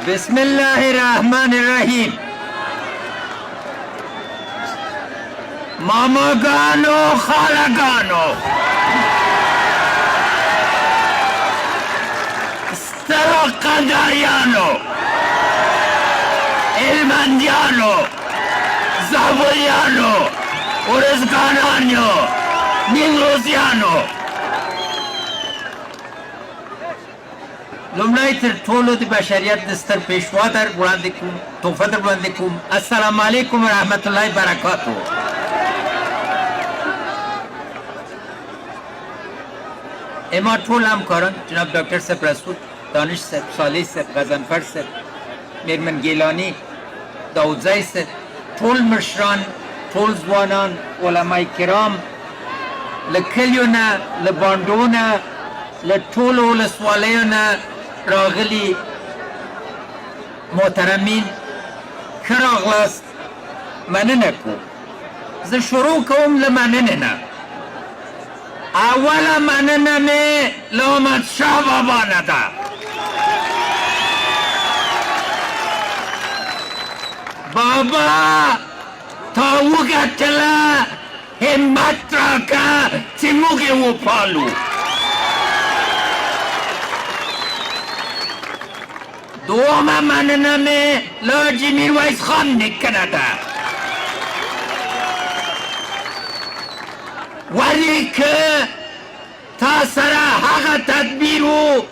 بسم الله الرحمن الرحیم. ماماگانو خالگانو سترقدریانو علمندیانو زابلیانو ارزگانانو نیمروزیانو لومړی تر ټولو د بشریت د ستر پیشوا در وړاندې کوم تحفه در وړاندې کوم. السلام علیکم ورحمت الله برکاتو. اما ټول همکاران جناب ډاکټر صاحب رسول، دانش صاحب، صالح صاحب، غضنفر صاحب، میرمن ګیلانی، داودزی صاحب، ټول مشران، ټول ځوانان، علمای کرام، له کلیو نه، له بانډو نه، له ټولو ولسوالیو نه راغلي محترمین، ښه راغلاست. مننه کوم. زه شروع کوم له مننې نه. اوله مننه مې له احمدشاه بابا نه ده. بابا تا وګټله، همت راکه چې موږ یې وپالو. دومه مننه مې له حاجي میرویس خان نیکه نه ده. ولې که تا سره هغه تدبیر و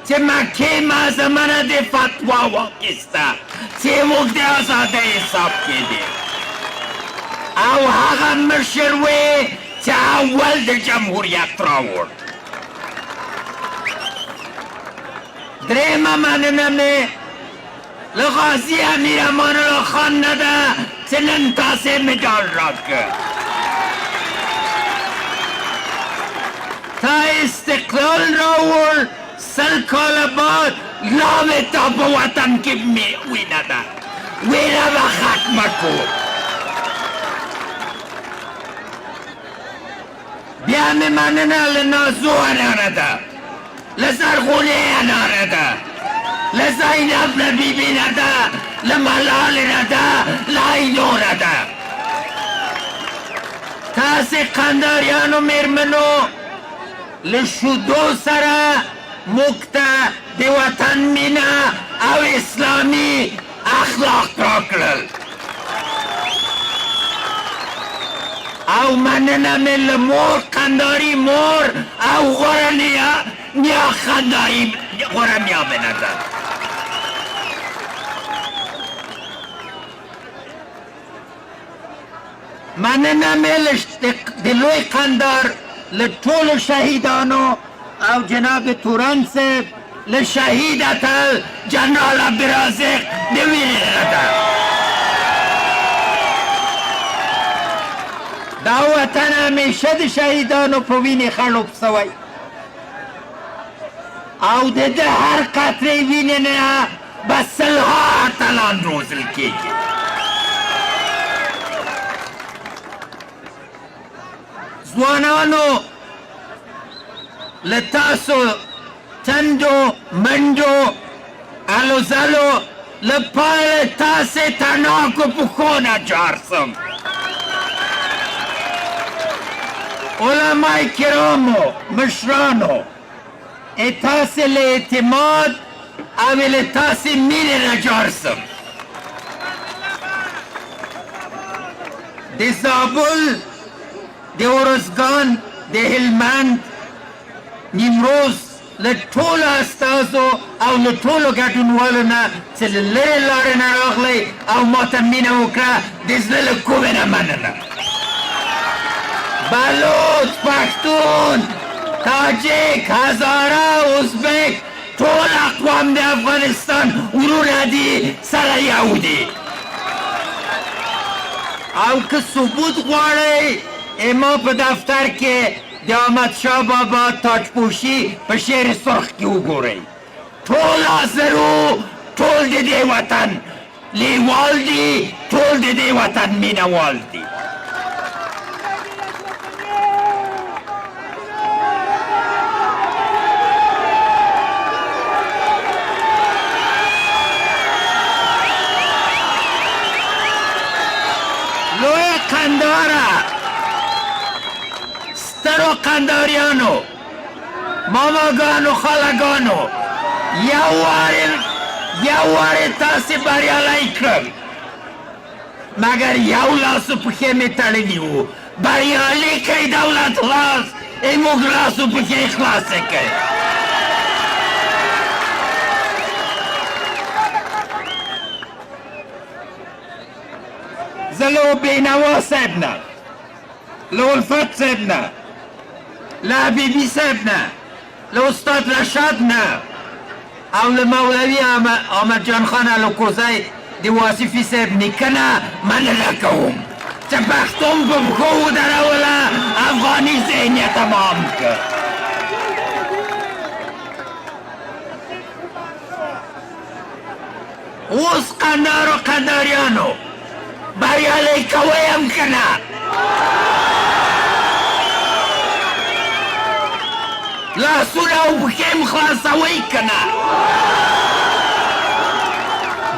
چې مکې معظمه نه دې فتوا واخیسته چې موږ د ازادۍ حساب کېدې، او هغه مشر وې چې اول د جمهوریت راوړ. درېیمه مننه مې له غازي امیر امان الله خان نه ده چې نن تاسې مډال راکړ. تا استقلال راوړ، 100 کاله بعد لا مې تا په وطن کې وینه ده، وینه به ختمه کړو. بیا مې مننه له نازو اناره ده، له زرغونې اناره ده، له زینب نه بیبي نه ده، له ملالې نه ده، له عینو نه ده. تاسې قنداریانو مېرمنو له شودو سره موږ ته د وطن مینه او اسلامي اخلاق راکړل. او مننه مې له مور قنداري مور او غوره نیا قنداري غوره نیا مې نه ده. مننه مې د لوی قندار له ټولو شهیدانو او جناب تورن صاحب له شهید اتل جنرال عبدالرازق د وینې نه ده. دا وطن همیشه د شهیدانو په وینې خړوب سوی، او د ده هر قطرې وینې نه به سلها اتلان روزل کېږي. ځوانانو له تاسو تندو منډو الو زلو له پاره تاسې تڼاکو پښو نه جار سم. علمای کرامو مشرانو تاسې له اعتماد او له تاسې مینې نه جار سم. د زابل، د ارزګان، د هلمند، نیمروز له ټولو استازو او له ټولو ګډونوالو نه چې له لرې لارې نه راغلی او ماته مینه وکړه، د زړه له کومې نه مننه. بلوچ، پښتون، تاجک، هزاره، ازبک، ټول اقوام د افغانستان ورونه دي، سره یو دي. او که ثبوت غواړئ، ما په دفتر کې د احمدشاه بابا تاجپوشي په شعر سرخ کې وګورئ. ټول حاضر وو، ټول د دې وطن لیوال دي، ټول د دې وطن مینهوال دي. قنداره سترو قنداریانو ماماگانو خالگانو یو واری تاسې بریالی کړل مګر یو لاسو پښې مې تړلي وو بریالي کوي دولت خلاص موږ لاسو پښې خلاصې کوي زه له بینوا صاحب نه له الفت صاحب نه له حبیبي صاحب نه له استاد رشاد نه او له مولوي احمد جان خان الوکوزی د واصفي صاحب نیکنه مننه کوم چې پښتون په پښو ودروله افغاني ذهنیت تمام کړ اوس قندارو قنداریانو بریالی کوئ هم که نه لاسونه او پښې م خلاصوئ که نه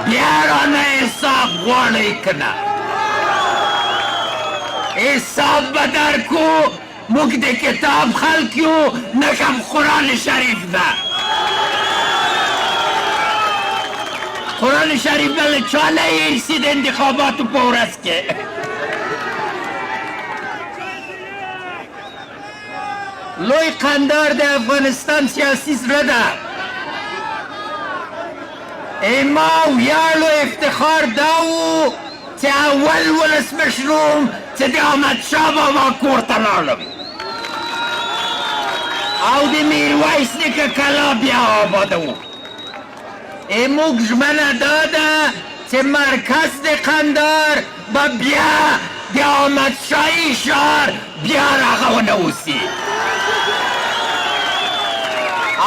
بیا رانه حساب غواړئ که نه حساب به درکو موږ د کتاب خلک یو نښم قرآن شریف ده قرآن شریف به له چا نه هېر د انتخاباتو په ورځ کې لوی قندار د افغانستان سیاسي زړه ده ما ویاړ و افتخار دا و چې اول ولسمشر وم چې د احمدشاه بابا کور ته لاړم او د میرویس نیکه کلا بیا آباده و موږ ژمنه دا ده چې مرکز د قندار به بیا د احمدشاهي ښار بیا رغونه وسي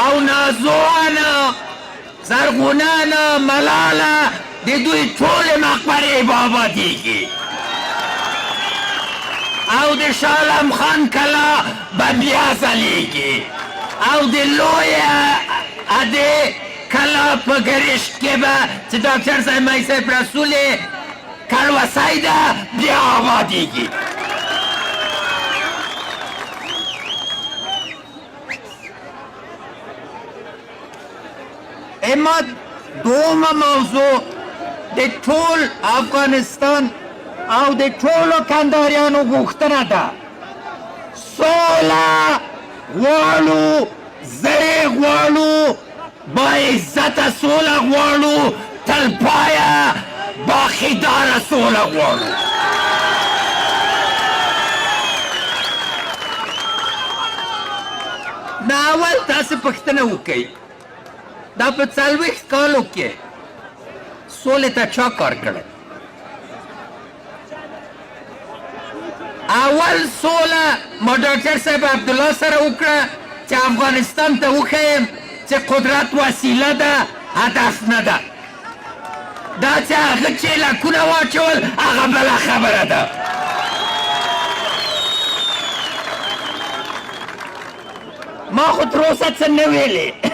او نازوانه زرغونانه ملاله د دوی ټولې مقبرې به آبادېږي او د شاه عالم خان کلا به بیا ځلیږي او د لویې ادې کلا په ګرشت کې به چې ډاکټر صاحب مای صاحب رسول کلوسای ده بیا آبادېږي اما دومه موضوع د ټول افغانستان او د ټولو کنداریانو غوښتنه ده سوله غواړو زړې غواړو با عزته سوله غواړو تلپایه باخیداره سوله غواړو د اول تاسې پوښتنه وکئ دا په 40 کالو کې سولې ته چا کار کړی اول سوله ما ډاکټر صاحب عبدالله سره وکړه چې افغانستان ته وښیم چې قدرت وسیله ده هدف نه ده دا چې هغه چیلکونه واچول هغه بله خبره ده ما خو تر اوسه څه نه ویلې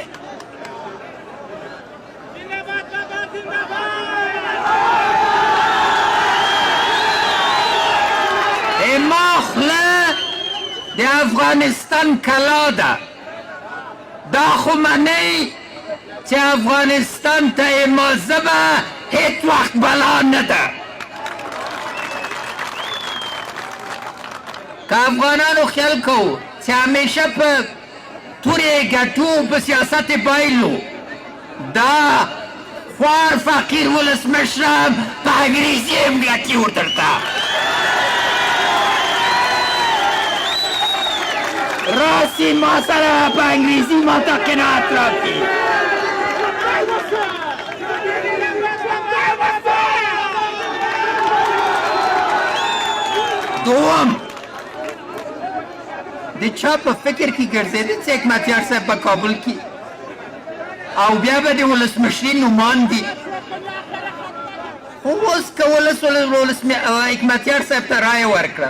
ما خوله د افغانستان کلا ده دا خو منی چې افغانستان ته مازه به هیڅ وخت بلا نه ده که افغانانو خیال کوو چې همیشه په تورې ګټو په سیاست بایلو دا خوار فقیر ولسمشر هم په انګریزي هم ګټي ورته راسی ما سره په انګریزي ما ته قناعت راکړي دوم د چا په فکر کې ګرځېده چې حکمتیار صاحب په کابل کې او بیا به د ولسمشري نومان دي خو اوس که حکمتیار صاحب ته رایه ورکړه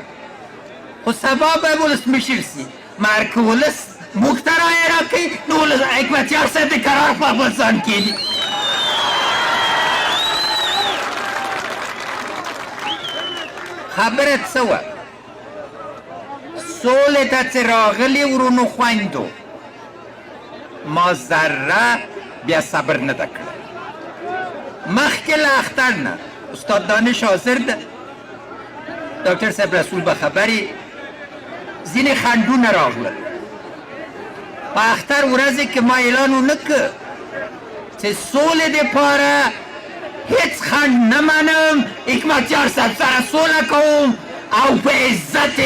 خو سبا به ولسمشر سي مګر که ولس موږ ته رایه راکوي نو حکمتیار صاحب د قرار په افغانستان کې دي خبره څه وه سولې ته چې راغلي ورونو خویندو ما ذره بیا صبر نه ده کړی مخکې له اختر نه استاد دانش حاضر ده ډاکټر صاحب رسول به خبرې ځینې خنډونه راغلل په اختر ورځې کې ما اعلان ونه کړ چې سولې دپاره هیڅ خنډ نه منم حکمتیار صاحب سره سوله کوم او په عزت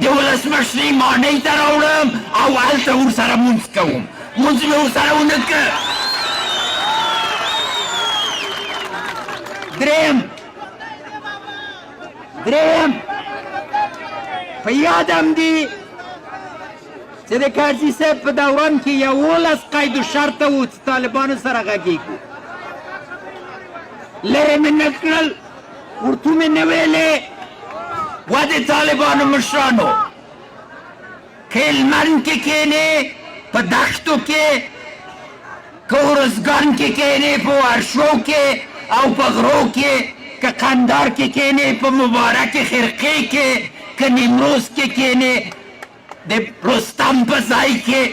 د ولسمشرۍ ماڼۍ ته راوړم او هلته ورسره مونځ کوم مونځ مې ورسره ونه کړ دریم په یادم دي چې د کارزي صاحب په دوران کې 11 قید و شرطه و چې طالبانو سره غږېږو لرې مې نه کړل ورته مې نه ویلې و د طالبانو مشرانو که هلمند کې کښېنې په دښتو کې که ارزګان کې کښېنې په وارشو کې او په غرو کې که قندار کې کښېنې په مبارک خرقې کې که نیمروز کې کښېنې د رستم په ځای کې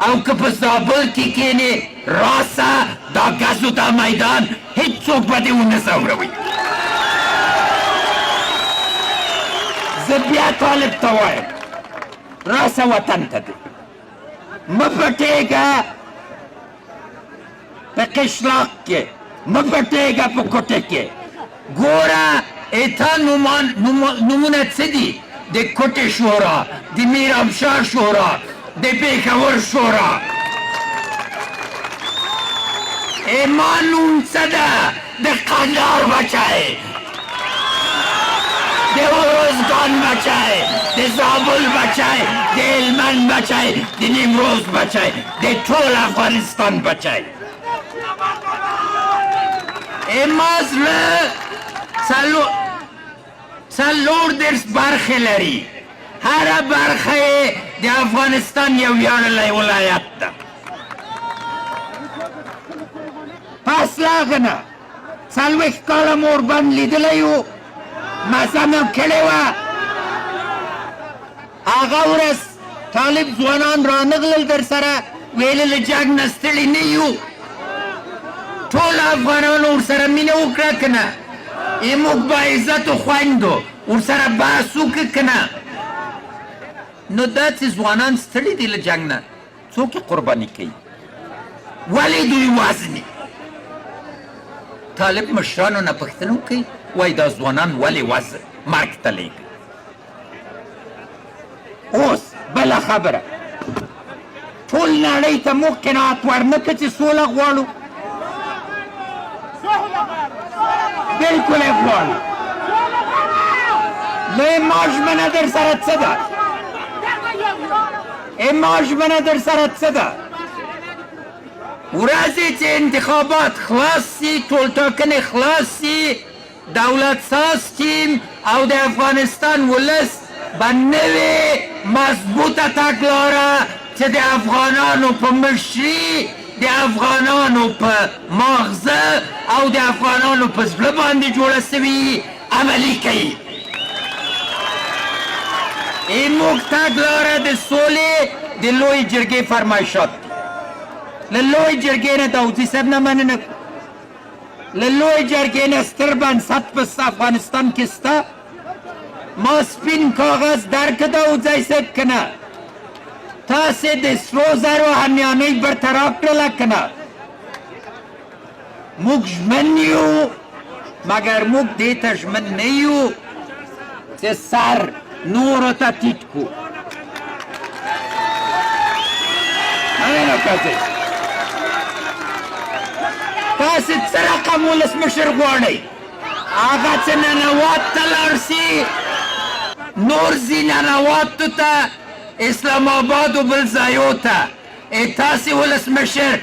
او که په زابل کې کښېنې راسه دا ګز و دا میدان هیڅوک به دې ونه ځوروي زه بیا طالب ته وایم راسه وطن ته دې مه پټېږه په قشلاق کې مه پټېږه په کوټه کې ګوره اته نومونه څه دي د کوټې شورا د میرامشاه شورا د پېښور شورا ما نوم څه ده د قندهار بچی د ارزګان بچی د زابل بچی د هلمند بچی د نیمروز بچی د ټول افغانستان بچی ما زړه څلور دېرش برخې لري هره برخه یې د افغانستان یو ویاړلی ولایت ده پس له هغه نه 40 کاله مو ورباندې لیدلی و مزه مو کړې وه هغه ورځ طالب ځوانان رانغلل در سره ویل له جنګ نه ستړي نه یو ټول افغانانو ورسره مینه وکړه که نه موږ با عزت و خویندو ورسره بحث وکړه که نه نو دا چې ځوانان ستړي دي له جنګ نه څوک یې قرباني کوي ولې دوی وزني طالب مشرانو نه پوښتنه وکړئ وایي دا ځوانان ولې مرګ ته لیږي اوس بله خبره ټول نړۍ ته موږ قناعت ورنه کړه چې سوله غواړو بلکل یې غواړو نو ما ژمنه در سره څه ده ما ژمنه در سره څه ده ورځې چې انتخابات خلاص سي ټولټاکنې خلاص سي دولت ساز ټیم او د افغانستان ولس به نوې مضبوطه تګلاره چې د افغانانو په مشري د افغانانو په ماغزه او د افغانانو په زړه باندې جوړه سوي عملي کوي موږ تګلاره د سولې د لوی جرګې فرمایشات له لوی جرګې نه داودي صاحب نه مننه له لوی جرګې نه ستر بنسټ په افغانستان کې سته ما سپین کاغذ درکړه داودزی صاحب که نه تاسې د سرو زرو همیانۍ برطرف کړله که نه موږ ژمن یو مګر موږ دې ته ژمن نه یو چې سر نورو ته ټیټ کړو تاسې څه رقم ولسمشر غواړئ هغه چې ننوات ته لاړ سي نور ځي ننواتو ته اسلام آباد و بل ځایو ته تاسې ولسمشر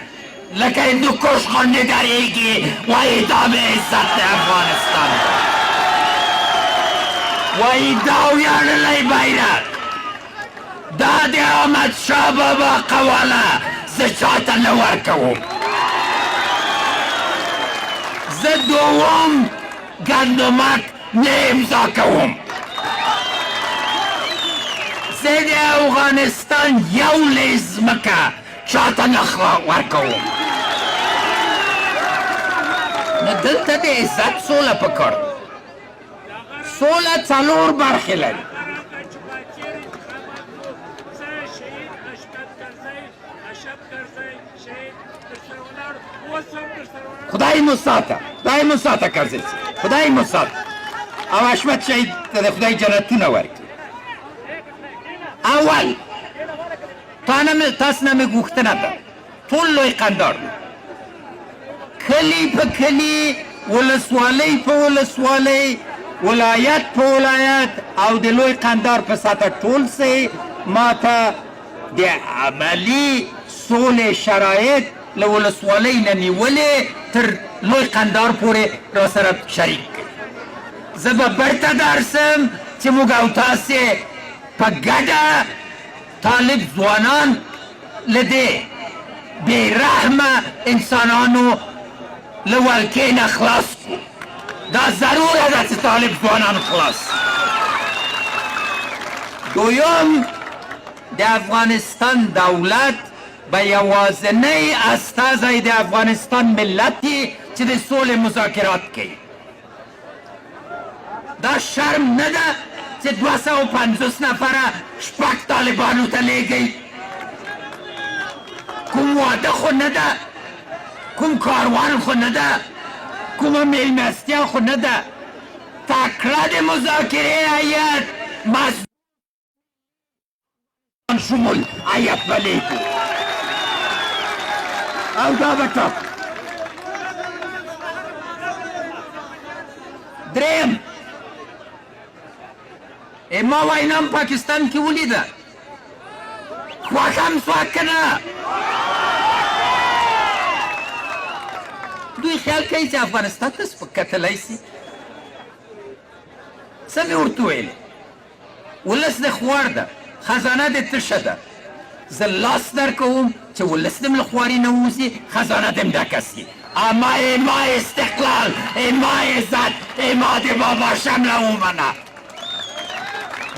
لکه هندوکش غوندې درېږي وایي دا به عزت د افغانستان ده وایي دا ویاړلی بیرغ دا د احمدشاه بابا قواله زه چاته نه ورکوم زه دوم گندمک نه امضا کوم. زه د افغانستان یو لیز ځمکه چاته نه ورکوم. نو دلته د عزت سوله پکار ده. سوله څلور برخې لري. خدای مو ساته، خدای مو ساته کرزی صاحب، خدای مو ساته او حشمت شهید ته د خدای جنتونه ورکړي. اول تاسو نه مې غوښتنه ده، ټول لوی قندار کلی په کلي، ولسوالۍ په ولسوالۍ، ولایت په ولایت او د لوی قندار په سطح ټول سي ماته د عملي سولې شرایط له ولسوالۍ نه نیولې تر لوی قندار پورې را سره شریک کړي. زه به برته درسم چې موږ او تاسې په ګډه طالب ځوانان له دې بېرحمه انسانانو له ولکې نه خلاص کړو. دا ضروره ده چې طالب ځوانان خلاص. دویم د افغانستان دولت به یوازینی استازی د افغانستان ملت دی چې د سولې مذاکرات کوي. دا شرم نه ده چې 250 نفره شپږ طالبانو ته لیږئ. کوم واده خو نه ده، کوم کاروان خو نه ده، کومه میلمستیا خو نه ده. تکړه د مذاکرې هیئت شمول هیئت به لیږو او دا به ټاکو. دریم ما وینام پاکستان کې ولیده، خوښه هم سوه که نه. دوی خیال کوي چې افغانستان ته کتلی سي. څه مې ورته ویلې؟ ولس د خوار ده، خزانه د تشه ده. زه لاس در کوم چې ولس دې له خواري نه ووځي، خزانه دې ډکه سي. اما استقلال، اما عزت، اما د بابا شمله ومنه.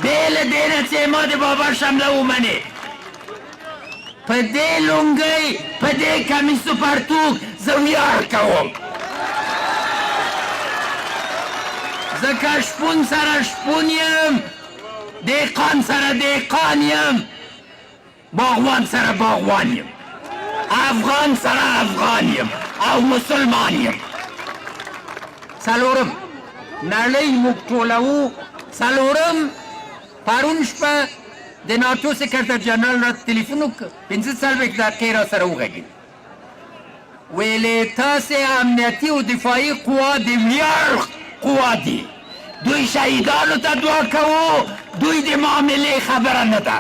بې له دې نه چې اما د بابا شمله ومنې، په دې لونګۍ، په دې کمیس و پرتوګ زه ویاړ کوم. ځکه شپون سره شپون یم، دهقان سره دهقان یم، باغوان سره باغوان یم، افغان سره افغان یم او مسلمان یم. څلورم نړۍ موږ ټولوو. څلورم پرون شپه د ناټو سکرټر جنرال را تلیفون وکړ، 45 دقیقې را سره وغږېد، ویلې تاسې امنیتي او دفاعي قوا د ویاړ قوا دي، دوی شهیدانو ته دعا کوو، دوی د معاملې خبره نه ده.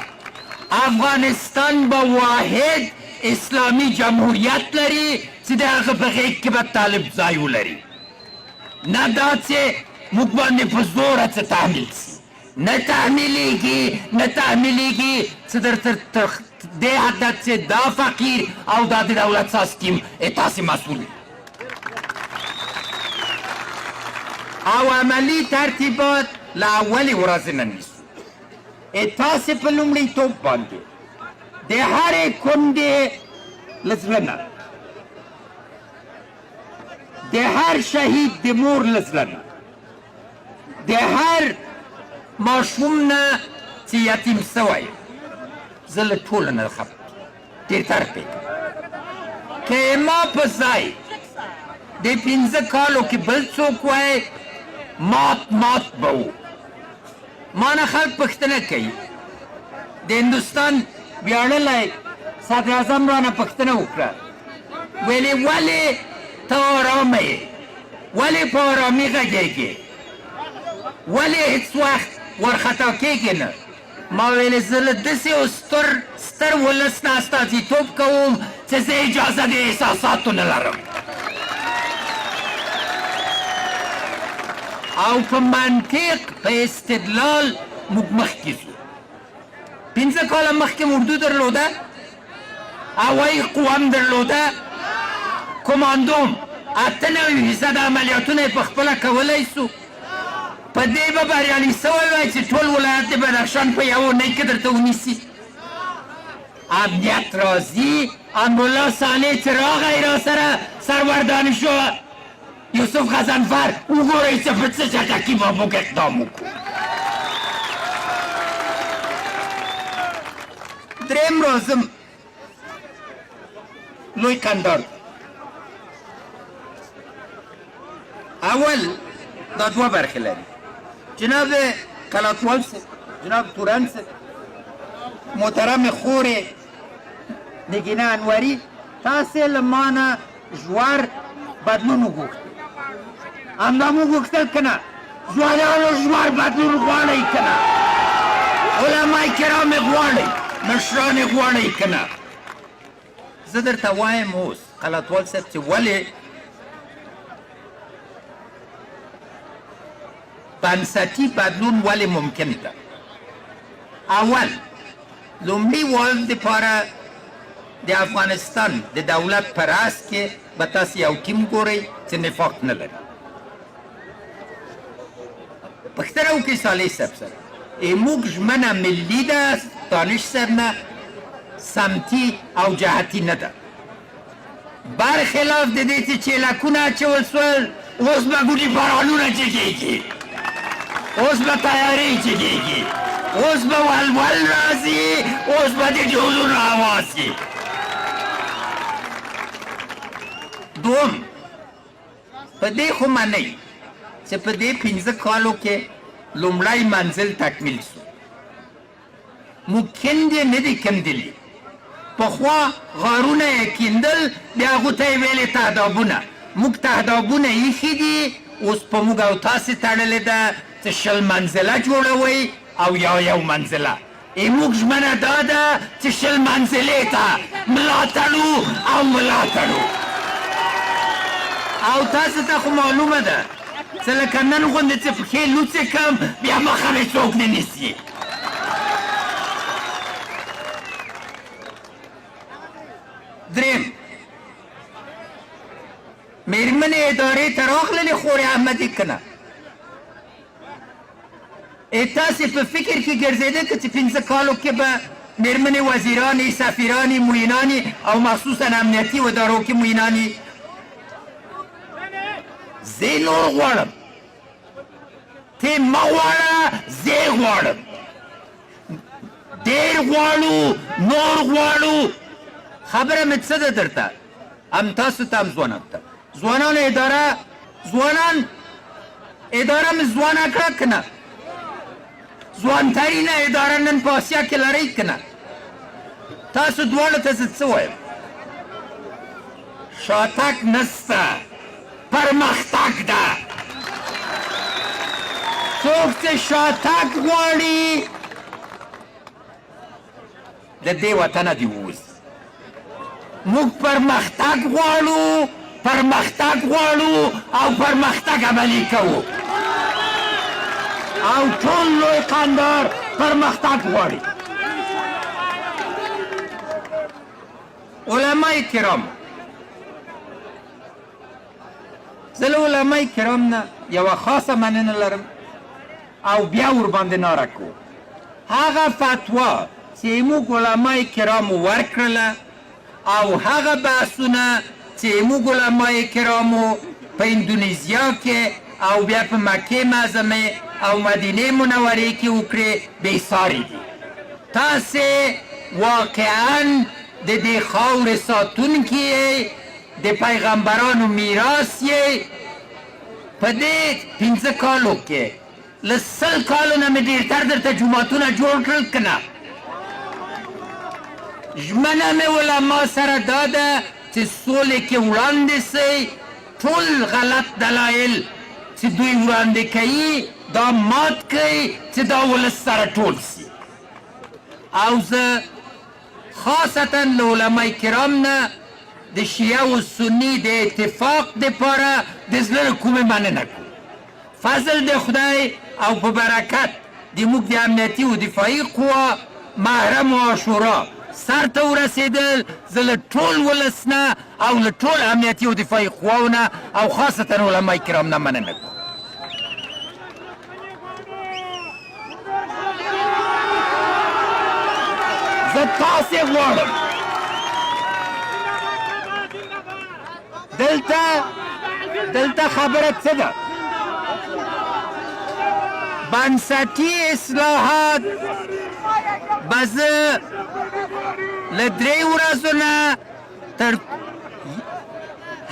افغانستان به واحد اسلامي جمهوریت لري چې د هغه په غېږ کې به طالب ځای ولري. نه دا چې موږ باندې په زوره څه تحمیل سي، نه تحمیلیږي، نه تحمیلیږي چې درته تر دې حده چې دا فقیر او دا د دولت ساز ټیم تاسې مسؤل او عملي ترتیبات له اولې ورځې نه نیسو. تاسې په لومړیتوب باندې د هرې کونډې له زړه نه، د هر شهید د مور له زړه نه، د هر ماشوم نه چې یتیم سوی، زه له ټولو نه خفه ډېر طرف یې که ما په ځای د 15 کالو کې بل څوک وای، مات به و. ما نه خلک پوښتنه کوي، د هندوستان ویاړلی صدر اعظم رانه پوښتنه وکړه، ویلې ولې ته ارامه یې، ولې په ارامي غږېږې، ولې هېڅ وخت ورخطا کېږې نه؟ ما ویلې زه له داسې یو ستر ولس نه استازیتوب کوم چې زه اجازه د احساساتو نه لرم او په منطق، په استدلال موږ مخکې ځو. 15 کاله مخکې اردو درلوده، هوایي قوه هم درلوده، کماندوم 98% عملیاتونه یې په خپله کولی سو. په دې به بریالي سوی وای چې ټول ولایت د بدخشان په یوه اونۍ کې درته ونیسي امنیت راځي ملا صالح چې راغی را سره سرور دانشو یوسف غضنفر وګورئ چې په څه چټکي به موږ اقدام وکړو درېیم راځم لوی کندهار اول دا دوه برخې لري جناب کلاتوال صاحب جناب تورن صاحب محترم خورې نگینه انوری تاسې له ما نه ژور بدلون وغوښتل همدا مو غوښتل که نه ځوانانو ژور بدلون غواړئ که نه علمای کرام غواړئ مشران غواړئ که نه زه درته وایم اوس قلاتوال صاحب چې ولې بنسټي بدلون ولې ممکن ده اول لومړي وال دپاره د افغانستان د دولت په راس کې به تاسې یو ټیم ګورئ چې نفاق نه لري پوښتنه وکړئ صالح صاحب سره موږ ژمنه ملي ده دانش صاحب نه سمتي او جهتي نه ده برخلاف د دې چې چیلکونه اچول سول اوس به ګوډي بارانونه جګېږي اوس به تیارې جګېږي اوس به ولول راځي اوس به د ډولونو اواز دوم په دې خو منئ چې په دې 15 کالو کې لومړی منزل تکمیل سو ممکن دې نه دي کیندلي پخوا غارونه یې کیندل بیا هغو ته یې ویلې تهدابونه موږ تهدابونه ایښي دي اوس په موږ او تاسې تړلې ده چې 20 منزله جوړوئ او یو منزله موږ ژمنه دا ده چې 20 منزلې ته ملا تړو او ملا تړو او تاسو ته خو معلومه ده چې لکه نن غوندې چې پښې لوڅې کړم بیا مخه مې څوک نه نیسي درېیم مېرمنې ادارې ته راغللې خورې احمدي که نه تاسې په فکر کې ګرځېده که چې 15 کالو کې به مېرمنې وزیرانې سفیرانې معینانې او مخصوصا امنیتي ادارو کې معینانې زه نور غواړم ته مه غواړه زه غواړم ډېر غواړو نور غواړو خبره مې څه ده درته هم تاسو ته هم ځوانانو ته ځوانانو اداره مې ځوانه کړه که نه ځوانترینه اداره نن په اسیا کې لرئ که نه تاسو دواړو ته زه څه وایم شاتګ نسته پرمختګ ده څوک چې شاتګ غواړي د دې وطنه دې ووځي موږ پرمختګ غواړو او پرمختګ عملي کوو او ټول لوی کندهار پرمختګ غواړي علمای کرام زه له علمای کرام نه یوه خاصه مننه لرم او بیا ورباندې ناره کوو هغه فتوا چې موږ علمای کرامو ورکړله او هغه بحثونه چې موږ علمای کرامو په اندونیزیا کې او بیا په مکې معظمې او مدینې منورې کې وکړې بېساري دي تاسې واقعا د دې خاورې ساتونکي یې د پیغمبرانو میراث یې په دې 15 کالو کې له 100 کالو نه مې ډېرتر درته جوماتونه جوړ کړل که نه ژمنه مې علما سره دا ده چې سولې کې وړاندې سئ ټول غلط دلایل چې دوی وړاندې کوي دا مات کوي چې دا ولس سره ټول سي او زه خاصتا له علمای کرام نه د شیعه و سني د اتفاق دپاره د زړه له کومې مننه کوو فضل د خدای او په برکت د موږ د امنیتي و دفاعي قوا محرم و عاشورا سر ته ورسېدل زه له ټول ولس نه او له ټول امنیتي و دفاعي قواو نه او خاصتا علمای کرام نه مننه کوم داسې غواړم دلته خبره څه ده بنسټي اصلاحات به زه له 3 ورځو نه تر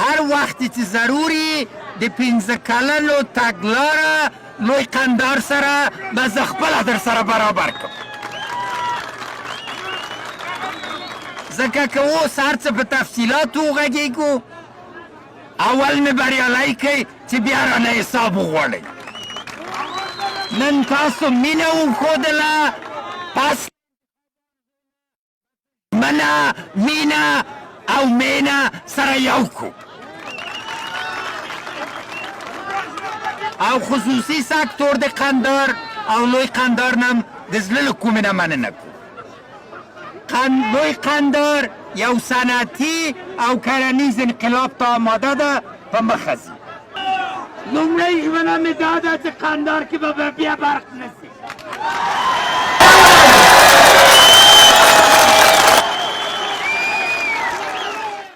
هر وخت چې ضروري د 15 کلنو تګلاره لوی قندار سره به زه خپله در سره برابر کړم ځکه که اوس هر څه په تفصیلاتو وغږېږو اول مې بریالی کوي چې بیا رانه حساب وغواړئ نن تاسو مینه وښودله پس منه مینه او مینه سره یو کړو او خصوصي سکتور د قندار او لوی قندار نم د زړه له کومې نه مننه کړو لوی قندار یو صنعتي او کرنیز انقلاب ته آماده ده په مخه ځي لومړی ژمنه مې دا ده چې قندار کې به بیا برق نه شي